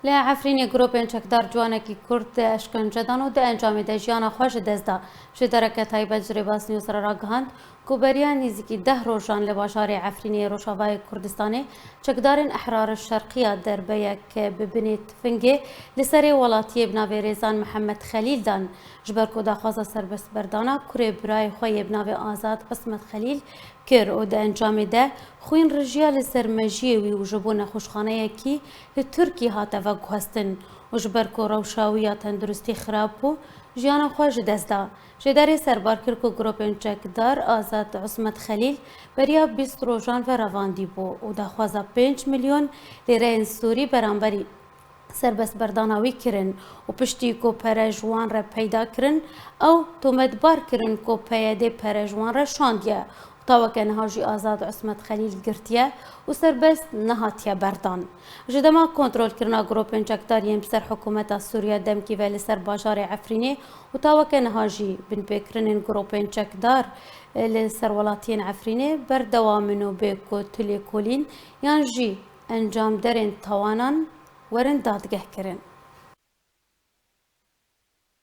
لعفرین گروپین چکدار جوانکی کرد اشکنجه دان و ده انجام ده جیانا خوش دزدا شدرکت های بجری باس نیوز را گهاند گوبریا نزدیکی 10 روزان لباشار عفرینی روشاوای کردستانی چکدارن احرار الشرقیه در بیک ببنیت فنگی لسری ولاتی بناوی ریزان محمد خلیل دان جبر کو داخواست سربست بردانا کره برای خوی بناوی آزاد قسمت خلیل کر و ده انجام ده خوین رژیا لسرمجی وی وجبون خوشخانه کی لترکی هاته و گوهستن و جبر کو روشاوی تندرستی خراب بو جیانا خوش دزدا جداری سربار کرد که گروپین چکدار آزاد عصمت خلیل بریا 20 روزان و رواندی بو و داخوازا 5 میلیون لیره سوری برانبری سربست برداناوی کرن و پشتی کو پرجوان را پیدا کرن او تومت بار کرن کو پیاده پرجوان را شاندیه تاوکه نهاجی آزاد عصمت خلیل گرتیه و سربست نهاتیه بردان. جدما کنترل کرنا گروپین چکداریم سر حکومت سوریه دمکی ولی سر باشار عفرینی و تاوکه نهاجی بن بکرنین گروپین چکدار لسر ولاتین عفرینی بردوامنو بکو تلی کولین یان جی انجام درین توانان ورن دادگه کرن.